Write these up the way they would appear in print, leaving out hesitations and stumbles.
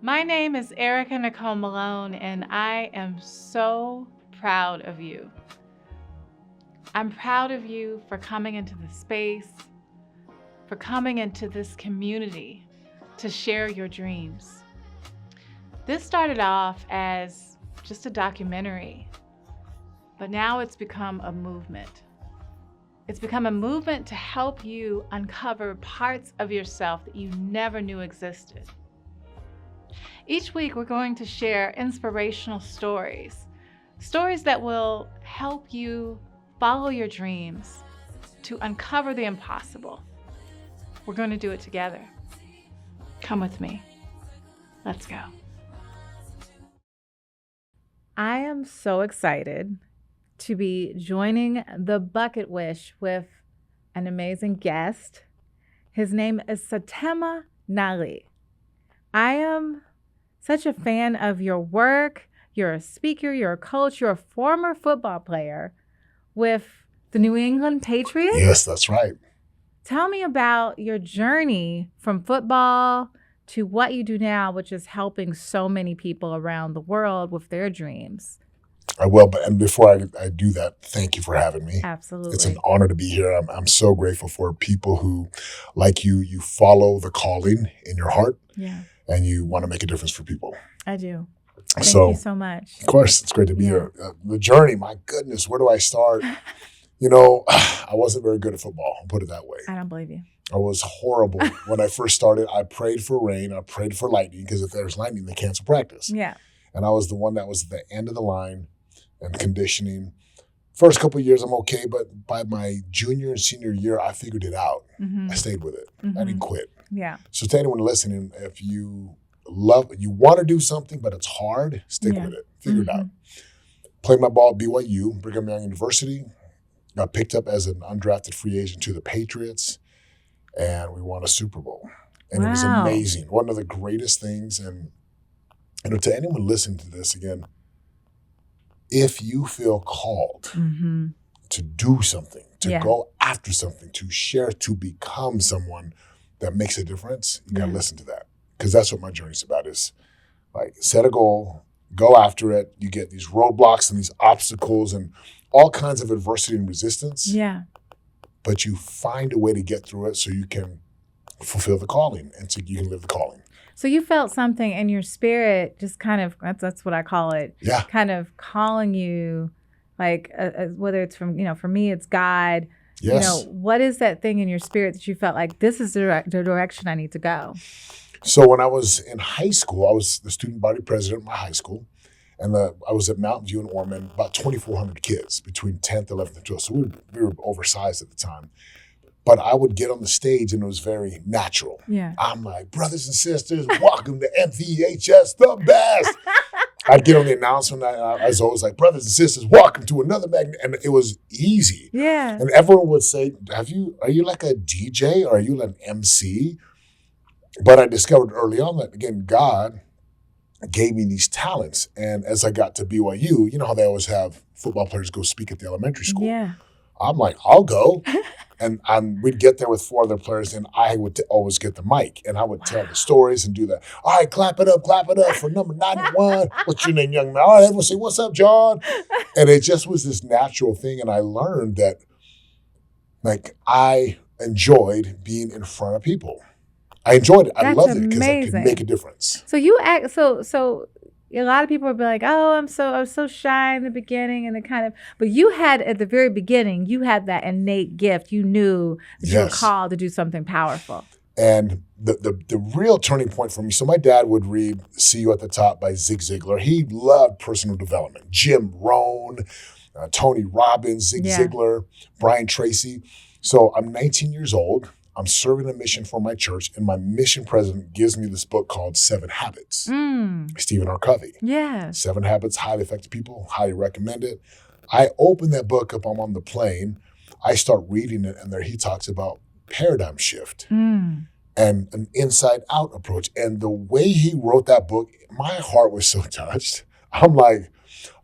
My name is Ericka Nicole Malone, and I am so proud of you. I'm proud of you for coming into this space, for coming into this community to share your dreams. This started off as just a documentary, but now it's become a movement. It's become a movement to help you uncover parts of yourself that you never knew existed. Each week, we're going to share inspirational stories that will help you follow your dreams to uncover the impossible. We're going to do it together. Come with me. Let's go. I am so excited to be joining the Bucketwish with an amazing guest. His name is Setema Gali. I am such a fan of your work. You're a speaker, you're a coach, you're a former football player with the New England Patriots. Yes, that's right. Tell me about your journey from football to what you do now, which is helping so many people around the world with their dreams. I will, and before I do that, thank you for having me. Absolutely. It's an honor to be here. I'm so grateful for people who, like you follow the calling in your heart. Yeah. And you want to make a difference for people. I do. Thank you so much. Of course, it's great to be here. The journey, my goodness, where do I start? I wasn't very good at football, I'll put it that way. I don't believe you. I was horrible. When I first started, I prayed for rain. I prayed for lightning because if there's lightning, they cancel practice. Yeah. And I was the one that was at the end of the line and conditioning. First couple of years, I'm okay. But by my junior and senior year, I figured it out. Mm-hmm. I stayed with it. Mm-hmm. I didn't quit. Yeah. So to anyone listening, if you want to do something, but it's hard, stick with it. Figure it out. Played my ball at BYU, Brigham Young University. Got picked up as an undrafted free agent to the Patriots, and we won a Super Bowl. And It was amazing. One of the greatest things. And to anyone listening to this again, if you feel called to do something, to go after something, to share, to become someone that makes a difference, you got to listen to that. Because that's what my journey's about, is like set a goal, go after it. You get these roadblocks and these obstacles and all kinds of adversity and resistance. Yeah. But you find a way to get through it so you can fulfill the calling and so you can live the calling. So you felt something in your spirit, just kind of, that's what I call it. Yeah. Kind of calling you, like whether it's from, for me, it's God. Yes. What is that thing in your spirit that you felt like this is the direction I need to go? So when I was in high school, I was the student body president of my high school. And I was at Mountain View in Ormond, about 2,400 kids between 10th, 11th, and 12th. So we were oversized at the time. But I would get on the stage and it was very natural. Yeah. I'm like, brothers and sisters, welcome to MVHS, the best. I'd get on the announcement and I was always like, brothers and sisters, welcome to another magnet. And it was easy. Yeah. And everyone would say, are you like a DJ or are you like an MC? But I discovered early on that, again, God gave me these talents. And as I got to BYU, you know how they always have football players go speak at the elementary school? Yeah. I'm like, I'll go. And we'd get there with 4 other players and I would always get the mic and I would tell the stories and do that. All right, clap it up for number 91. What's your name, young man? All right, everyone say, what's up, John? And it just was this natural thing. And I learned that I enjoyed being in front of people. I enjoyed it. I loved it because I could make a difference. So you act so a lot of people would be like, "Oh, I was so shy in the beginning," and but you had at the very beginning, you had that innate gift. You knew that you were called to do something powerful. And the real turning point for me. So my dad would read "See You at the Top" by Zig Ziglar. He loved personal development. Jim Rohn, Tony Robbins, Zig Ziglar, Brian Tracy. So I'm 19 years old. I'm serving a mission for my church, and my mission president gives me this book called 7 Habits. Stephen R. Covey. Yeah. 7 Habits, highly effective people, highly recommend it. I open that book up, I'm on the plane. I start reading it, and there he talks about paradigm shift and an inside-out approach. And the way he wrote that book, my heart was so touched. I'm like,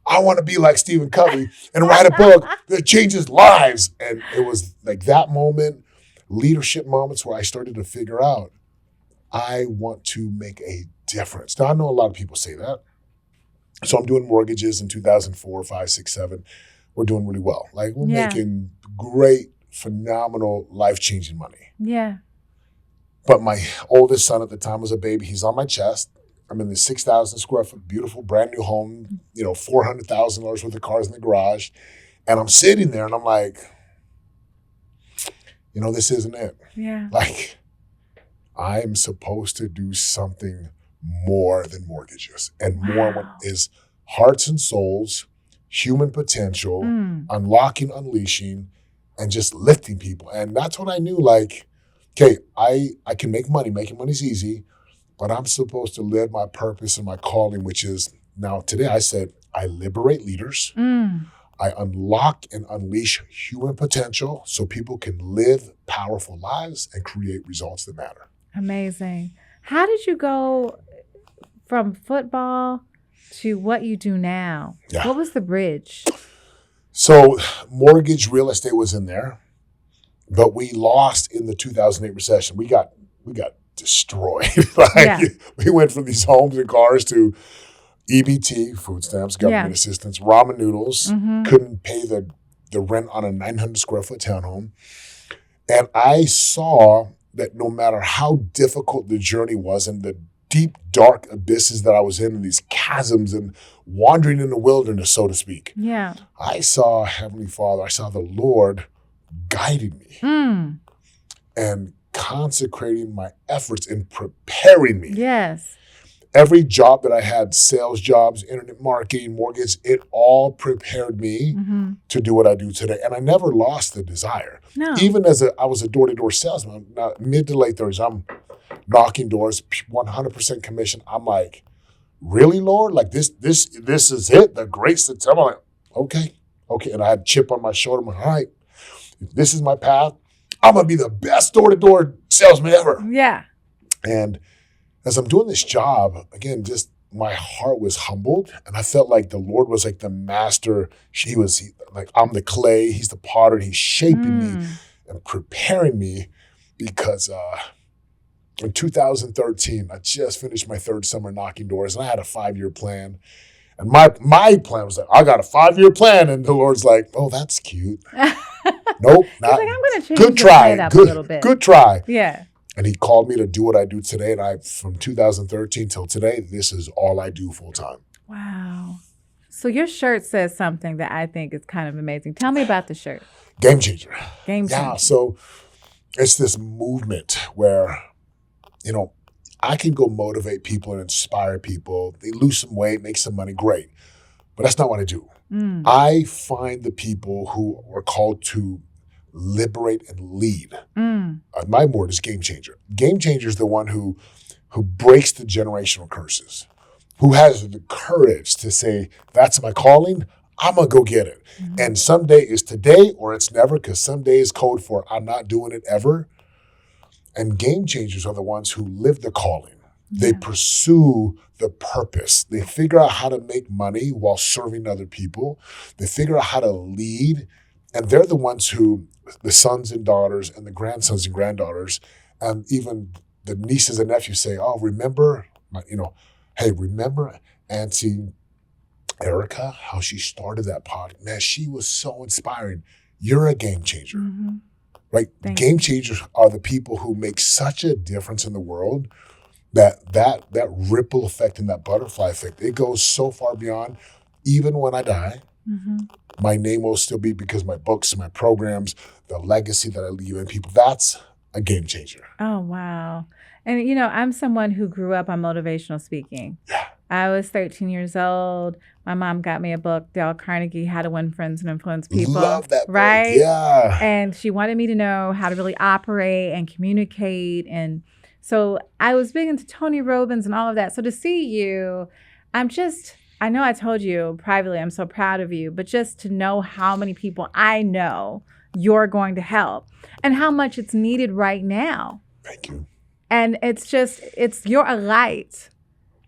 I want to be like Stephen Covey and write a book that changes lives. And it was like that moment, leadership moments where I started to figure out, I want to make a difference. Now, I know a lot of people say that. So I'm doing mortgages in 2004, 5, 6, 7. We're doing really well. Like, we're making great, phenomenal, life-changing money. Yeah. But my oldest son at the time was a baby. He's on my chest. I'm in this 6,000 square foot, beautiful, brand new home, $400,000 worth of cars in the garage. And I'm sitting there and I'm like, this isn't it. Yeah. Like, I'm supposed to do something more than mortgages. And more is hearts and souls, human potential, unlocking, unleashing, and just lifting people. And that's what I knew, like, okay, I can make money. Making money's easy, but I'm supposed to live my purpose and my calling, which is, now today I said, I liberate leaders. I unlock and unleash human potential so people can live powerful lives and create results that matter. Amazing. How did you go from football to what you do now? Yeah. What was the bridge? So mortgage, real estate was in there, but we lost in the 2008 recession. We got destroyed. We went from these homes and cars to EBT, food stamps, government assistance, ramen noodles, couldn't pay the rent on a 900 square foot townhome. And I saw that no matter how difficult the journey was and the deep, dark abysses that I was in and these chasms and wandering in the wilderness, so to speak, I saw Heavenly Father, I saw the Lord guiding me and consecrating my efforts in preparing me. Yes. Every job that I had, sales jobs, internet marketing, mortgage, it all prepared me to do what I do today. And I never lost the desire. No. Even I was a door-to-door salesman, mid to late 30s, I'm knocking doors, 100% commission. I'm like, really, Lord? Like this is it? The great Setema? I'm like, okay. And I had a chip on my shoulder. I'm like, all right, if this is my path, I'm going to be the best door-to-door salesman ever. Yeah. And as I'm doing this job, again, just my heart was humbled. And I felt like the Lord was like the master. Like, I'm the clay, he's the potter, and he's shaping me and preparing me because in 2013, I just finished my third summer knocking doors and I had a 5-year plan. And my plan was like, I got a 5-year plan. And the Lord's like, oh, that's cute. Nope. He's like, I'm going to change good try. It up a little bit. Good try. Yeah. And he called me to do what I do today. And from 2013 till today, this is all I do full time. Wow. So your shirt says something that I think is kind of amazing. Tell me about the shirt. Game changer. Game changer. Yeah. So it's this movement where, I can go motivate people and inspire people. They lose some weight, make some money, great. But that's not what I do. I find the people who are called to liberate and lead. My word is game changer. Game changer is the one who breaks the generational curses, who has the courage to say, that's my calling, I'm going to go get it. And someday is today or it's never, because someday is code for I'm not doing it ever. And game changers are the ones who live the calling. They pursue the purpose. They figure out how to make money while serving other people. They figure out how to lead. And they're the ones who, the sons and daughters and the grandsons and granddaughters, and even the nieces and nephews say, oh, remember, hey, remember Auntie Ericka, how she started that podcast? Man, she was so inspiring. You're a game changer, right? Game changers are the people who make such a difference in the world that ripple effect and that butterfly effect, it goes so far beyond. Even when I die, my name will still be, because my books, my programs, the legacy that I leave in people, that's a game changer. Oh, wow. And, I'm someone who grew up on motivational speaking. Yeah. I was 13 years old. My mom got me a book, Dale Carnegie, How to Win Friends and Influence People. Love that right? book. Yeah. And she wanted me to know how to really operate and communicate. And so I was big into Tony Robbins and all of that. So to see you, I know I told you privately, I'm so proud of you, but just to know how many people I know you're going to help and how much it's needed right now. Thank you. And you're a light.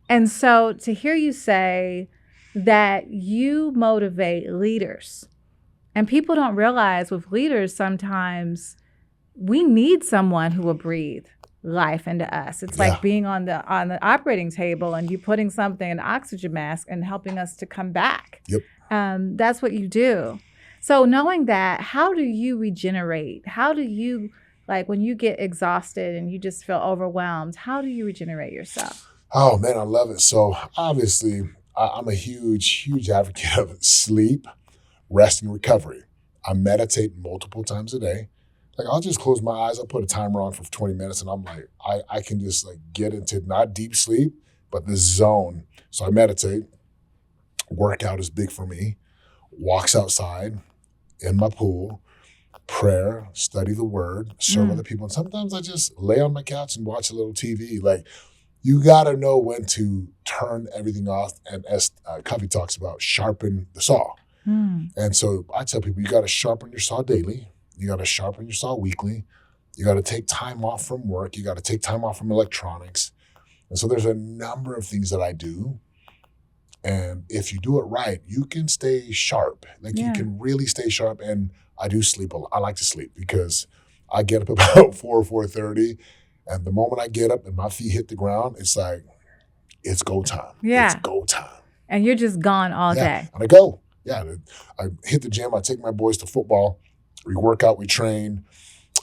And so to hear you say that you motivate leaders, and people don't realize with leaders, sometimes we need someone who will breathe life into us. It's like being on the operating table and you putting something, an oxygen mask, and helping us to come back. Yep. That's what you do. So knowing that, how do you regenerate? How do you, like when you get exhausted and you just feel overwhelmed, how do you regenerate yourself? Oh man, I love it. So obviously I'm a huge advocate of sleep, rest, and recovery. I meditate multiple times a day. Like I'll just close my eyes, I'll put a timer on for 20 minutes and I'm like, I can just like get into not deep sleep, but the zone. So I meditate. Workout is big for me. Walks outside, in my pool, prayer, study the word, serve other people. And sometimes I just lay on my couch and watch a little TV. Like you gotta know when to turn everything off. And as Covey talks about, sharpen the saw. And so I tell people, you gotta sharpen your saw daily. You got to sharpen your saw weekly. You got to take time off from work. You got to take time off from electronics. And so there's a number of things that I do. And if you do it right, you can stay sharp. Like you can really stay sharp. And I do sleep a lot. I like to sleep because I get up about 4:30. And the moment I get up and my feet hit the ground, it's like, it's go time. Yeah. It's go time. And you're just gone all day. And I go. Yeah. I hit the gym. I take my boys to football. We work out, we train.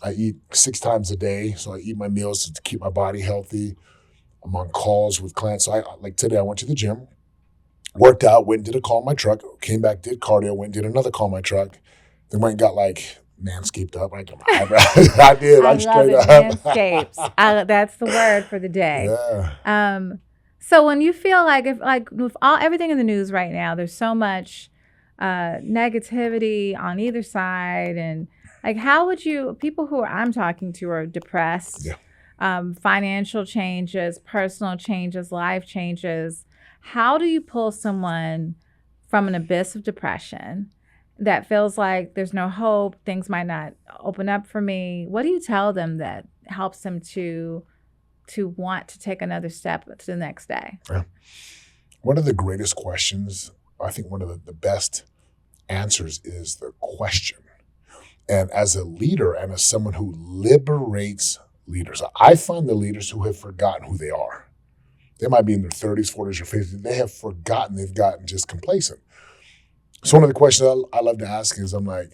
I eat 6 times a day. So I eat my meals to keep my body healthy. I'm on calls with clients. So like today, I went to the gym, worked out, went and did a call on my truck, came back, did cardio, went and did another call on my truck. Then went and got like manscaped up. I did. I straight up. Manscaped. That's the word for the day. Yeah. So when you feel like, with everything in the news right now, there's so much negativity on either side, and like how would you, people who I'm talking to are depressed, financial changes, personal changes, life changes, how do you pull someone from an abyss of depression that feels like there's no hope, things might not open up for me? What do you tell them that helps them to want to take another step to the next day? One of the greatest questions, I think one of the best answers is the question. And as a leader and as someone who liberates leaders, I find the leaders who have forgotten who they are. They might be in their 30s, 40s, or 50s. They have forgotten. They've gotten just complacent. So one of the questions I love to ask is, I'm like,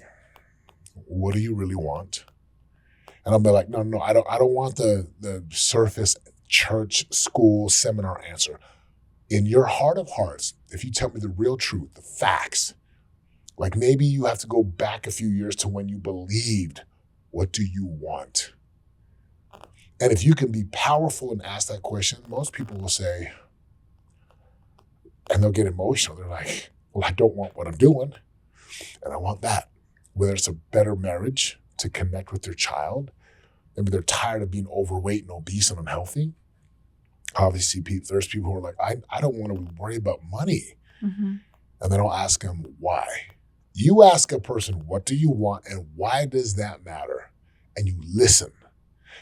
what do you really want? And I'll be like, no, I don't want the surface church, school, seminar answer. In your heart of hearts, if you tell me the real truth, the facts, like maybe you have to go back a few years to when you believed, what do you want? And if you can be powerful and ask that question, most people will say, and they'll get emotional. They're like, well, I don't want what I'm doing, and I want that. Whether it's a better marriage to connect with their child, maybe they're tired of being overweight and obese and unhealthy. Obviously, there's people who are like, I don't want to worry about money. And then I'll ask them why. You ask a person, what do you want and why does that matter? And you listen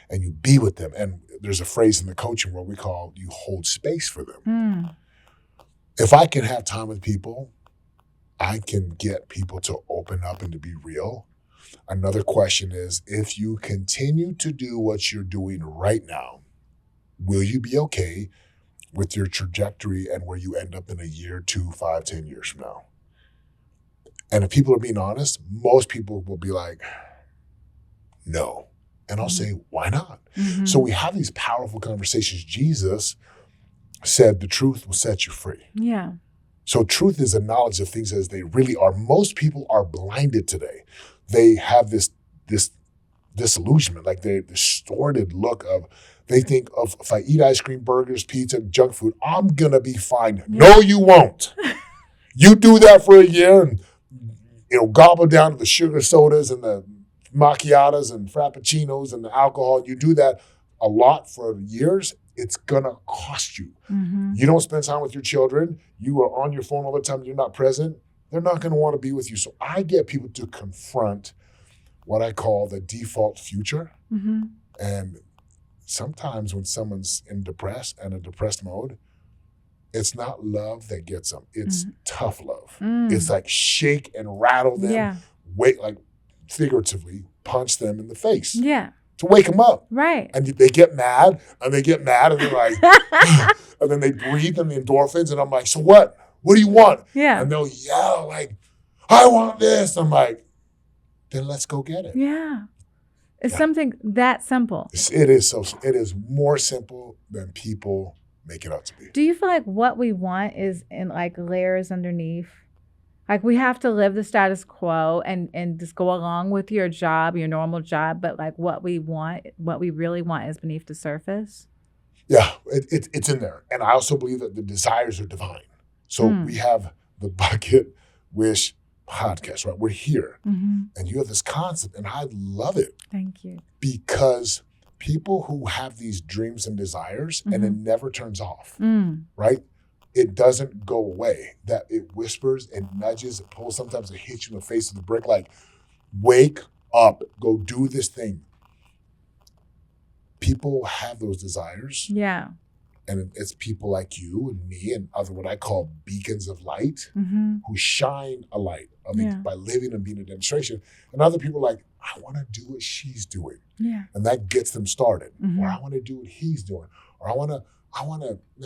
and you be with them. And there's a phrase in the coaching world we call you hold space for them. If I can have time with people, I can get people to open up and to be real. Another question is, if you continue to do what you're doing right now, will you be okay with your trajectory and where you end up in a year, 2, 5, 10 years from now? And if people are being honest, most people will be like, no. And I'll say, why not? So we have these powerful conversations. Jesus said the truth will set you free. Yeah. So truth is a knowledge of things as they really are. Most people are blinded today. They have this disillusionment, like the distorted look of, they think of, if I eat ice cream, burgers, pizza, junk food, I'm going to be fine. No, you won't. You do that for a year and gobble down to the sugar sodas and the macchiatos and frappuccinos and the alcohol. You do that a lot for years, it's going to cost you. You don't spend time with your children. You are on your phone all the time. You're not present. They're not going to want to be with you. So I get people to confront what I call the default future. And sometimes when someone's in a depressed mode, it's not love that gets them. It's tough love. It's like shake and rattle them, wait, like figuratively punch them in the face. Yeah. to wake them up. Right. And they get mad, and they're like, and then they breathe in the endorphins, and I'm like, so what? What do you want? Yeah. And they'll yell like, I want this. I'm like, then let's go get it. Yeah. It's something that simple. It is more simple than people make it out to be. Do you feel like what we want is in like layers underneath? Like we have to live the status quo and just go along with your job, your normal job, but like what we really want is beneath the surface? Yeah, it's in there. And I also believe that the desires are divine. So we have the Bucketwish Podcast, right? We're here. And you have this concept, and I love it. Thank you. Because people who have these dreams and desires, and it never turns off, right? It doesn't go away. That it whispers and nudges, it pulls, sometimes it hits you in the face with a brick, like, wake up, go do this thing. People have those desires. Yeah. And it's people like you and me and other what I call beacons of light who shine a light by living and being a demonstration. And other people are like, I want to do what she's doing. Yeah. And that gets them started. Or I want to do what he's doing. Or I want to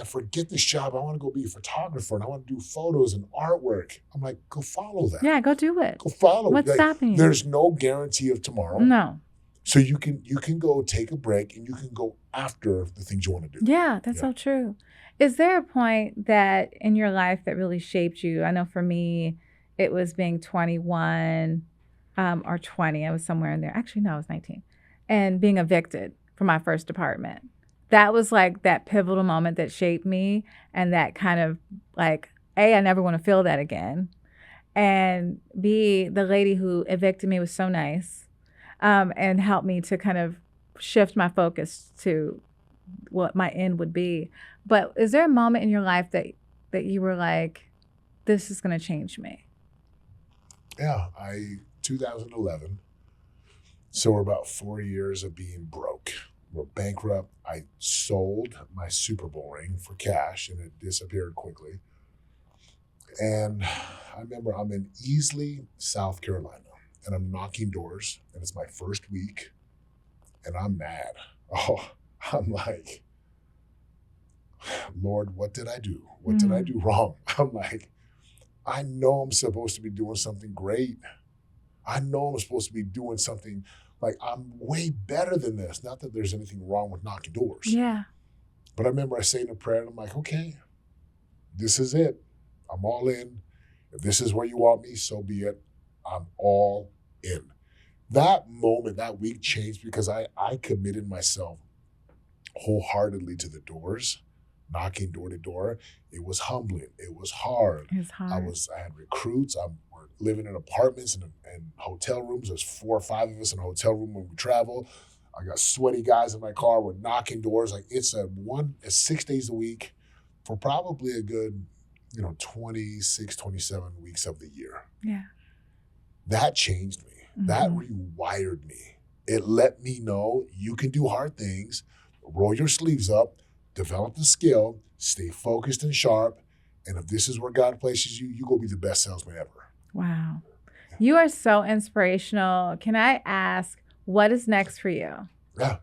forget this job. I want to go be a photographer and I want to do photos and artwork. I'm like, go follow that. Yeah, go do it. Go follow it. What's stopping you? There's no guarantee of tomorrow. No. So you can go take a break and you can go after the things you want to do. Yeah, that's so true. Is there a point that in your life that really shaped you? I know for me, it was being 21 or 20. I was somewhere in there. Actually, no, I was 19. And being evicted from my first apartment. That was like that pivotal moment that shaped me and that kind of like, A, I never want to feel that again. And B, the lady who evicted me was so nice. And help me to kind of shift my focus to what my end would be. But is there a moment in your life that you were like, this is going to change me? Yeah, 2011. So we're about 4 years of being broke. We're bankrupt. I sold my Super Bowl ring for cash and it disappeared quickly. And I remember I'm in Easley, South Carolina. And I'm knocking doors, and it's my first week, and I'm mad. Oh, I'm like, Lord, what did I do? What did I do wrong? I'm like, I know I'm supposed to be doing something great. I know I'm supposed to be doing something, like I'm way better than this. Not that there's anything wrong with knocking doors. Yeah. But I remember I saying a prayer, and I'm like, okay, this is it. I'm all in. If this is where you want me, so be it. I'm all in. That moment, that week changed because I committed myself wholeheartedly to the doors, knocking door to door. It was humbling. It was hard. It was hard. I had recruits. We're living in apartments and hotel rooms. There's 4 or 5 of us in a hotel room when we travel. I got sweaty guys in my car. We're knocking doors. Like it's 6 days a week for probably a good, 26, 27 weeks of the year. Yeah. That changed me. That rewired me. It let me know you can do hard things, roll your sleeves up, develop the skill, stay focused and sharp. And if this is where God places you, you go be the best salesman ever. Wow. You are so inspirational. Can I ask, what is next for you? Yeah.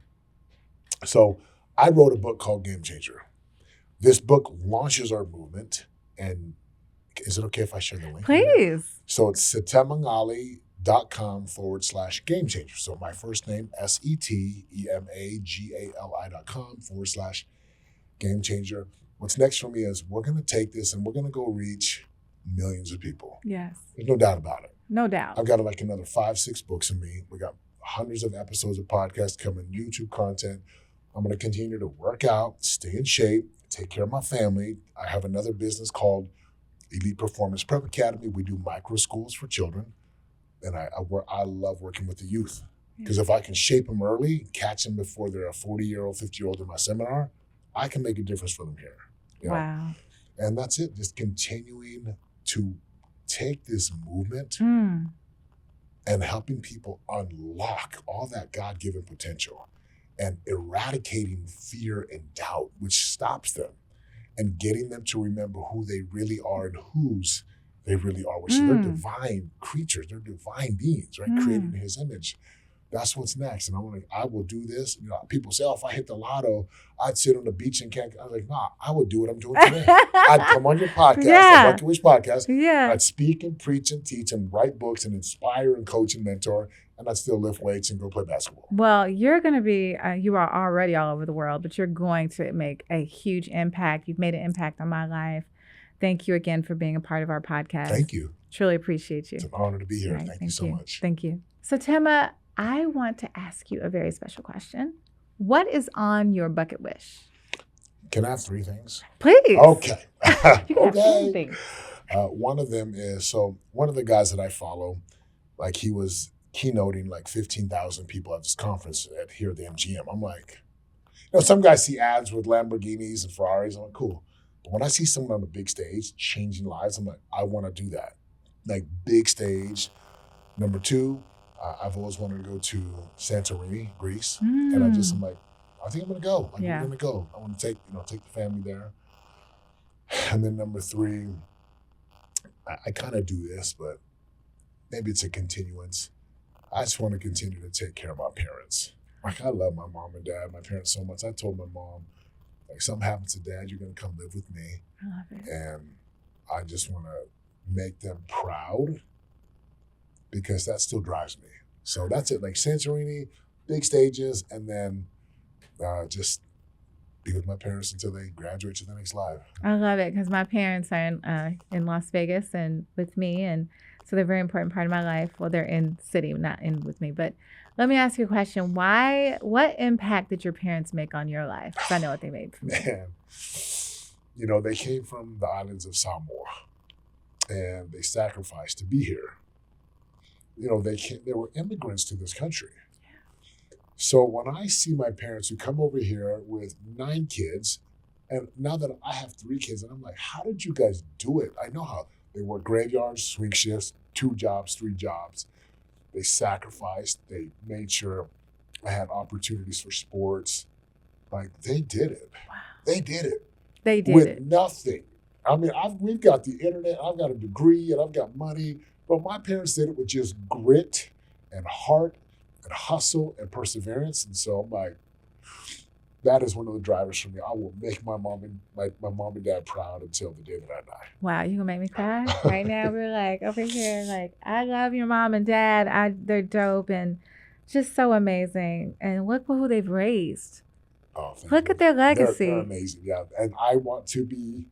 So I wrote a book called Game Changer. This book launches our movement. And is it okay if I share the link? Please. So it's setemagali.com/game changer. So my first name, setemagali.com/game changer. What's next for me is we're going to take this and we're going to go reach millions of people. Yes. There's no doubt about it. No doubt. I've got like another 5-6 books in me. We got hundreds of episodes of podcasts coming, YouTube content. I'm going to continue to work out, stay in shape, take care of my family. I have another business called Elite Performance Prep Academy. We do micro schools for children. And I love working with the youth. Because if I can shape them early, catch them before they're a 40-year-old, 50-year-old in my seminar, I can make a difference for them here. Wow. And that's it. Just continuing to take this movement and helping people unlock all that God-given potential and eradicating fear and doubt, which stops them, and getting them to remember who they really are and whose they really are, which they're divine creatures, they're divine beings, right? Created in his image. that's what's next. And I will do this. You know, people say, oh, if I hit the lotto, I'd sit on the beach and can't. I was like, nah, I would do what I'm doing today. I'd come on your podcast, Yeah. the Bucketwish Podcast. Yeah. I'd speak and preach and teach and write books and inspire and coach and mentor. And I'd still lift weights and go play basketball. Well, you're going to be, you are already all over the world, but you're going to make a huge impact. You've made an impact on my life. Thank you again for being a part of our podcast. Thank you. Truly appreciate you. It's an honor to be here. Right, Thank you so much. Thank you. Setema, I want to ask you a very special question. What is on your bucket wish? Can I have 3 things? Please. Okay. You can have anything. One of them is, so one of the guys that I follow, like he was keynoting like 15,000 people at this conference here at the MGM. I'm like, you know, some guys see ads with Lamborghinis and Ferraris. I'm like, cool. But when I see someone on the big stage changing lives, I'm like, I want to do that. Like big stage. Number 2, I've always wanted to go to Santorini, Greece. And I'm like, I think I'm going to go. I'm going to go. I want to take the family there. And then number 3, I kind of do this, but maybe it's a continuance. I just want to continue to take care of my parents. Like, I love my mom and dad, my parents so much. I told my mom, like, something happens to dad, you're going to come live with me. I love it. And I just want to make them proud because that still drives me. So that's it. Like Santorini, big stages, and then just be with my parents until they graduate to the next life. I love it because my parents are in Las Vegas and with me, and so they're a very important part of my life. Well, they're in city, not in with me. But let me ask you a question. What impact did your parents make on your life? Because I know what they made for me. Man, you know, they came from the islands of Samoa, and they sacrificed to be here. You know, they were immigrants to this country. So when I see my parents who come over here with 9 kids, and now that I have 3 kids, and I'm like, how did you guys do it? I know how. They work graveyards, swing shifts, 2 jobs, 3 jobs. They sacrificed. They made sure I had opportunities for sports. Like, they did it. Wow. They did it. They did with it. nothing. I mean, we've got the internet. I've got a degree, and I've got money. But my parents did it with just grit and heart and hustle and perseverance. And so I'm like, that is one of the drivers for me. I will make my mom and dad proud until the day that I die. Wow, you gonna make me cry right now? We're like over here, like, I love your mom and dad. They're dope and just so amazing. And look who they've raised. Oh, look at their legacy. They're amazing, yeah. And I want to be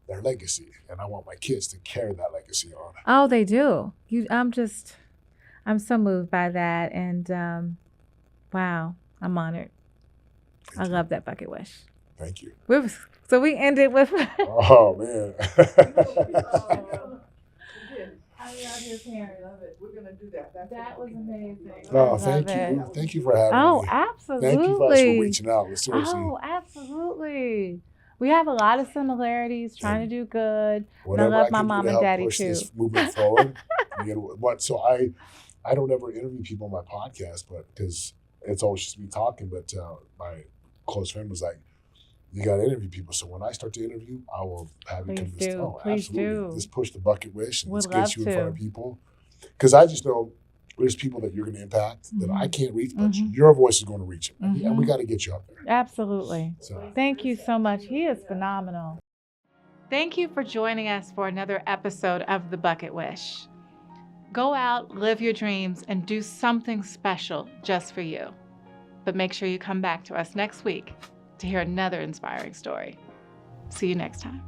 their legacy, and I want my kids to carry that legacy on. Oh, they do. I'm so moved by that, and wow, I'm honored. I love that bucket wish. Thank you. So we ended with. Oh man. I love your parents. Love it. We're gonna do that. That was amazing. No, thank you. Thank you for having me. Oh, absolutely. Thank you guys for reaching out. Seriously. Oh, absolutely. We have a lot of similarities. Trying to do good. And I love my mom and daddy push too. This movement forward. So I don't ever interview people on my podcast, but because it's always just me talking. But my close friend was like, "You got to interview people." So when I start to interview, I will have you come to this. Oh, Please absolutely. do. Let's push the bucket wish and let's Would love get you in front of to. people. Because I just know there's people that you're going to impact that I can't reach, but your voice is going to reach them. And we got to get you out there. Absolutely. So. Thank you so much. He is phenomenal. Thank you for joining us for another episode of The Bucket Wish. Go out, live your dreams, and do something special just for you. But make sure you come back to us next week to hear another inspiring story. See you next time.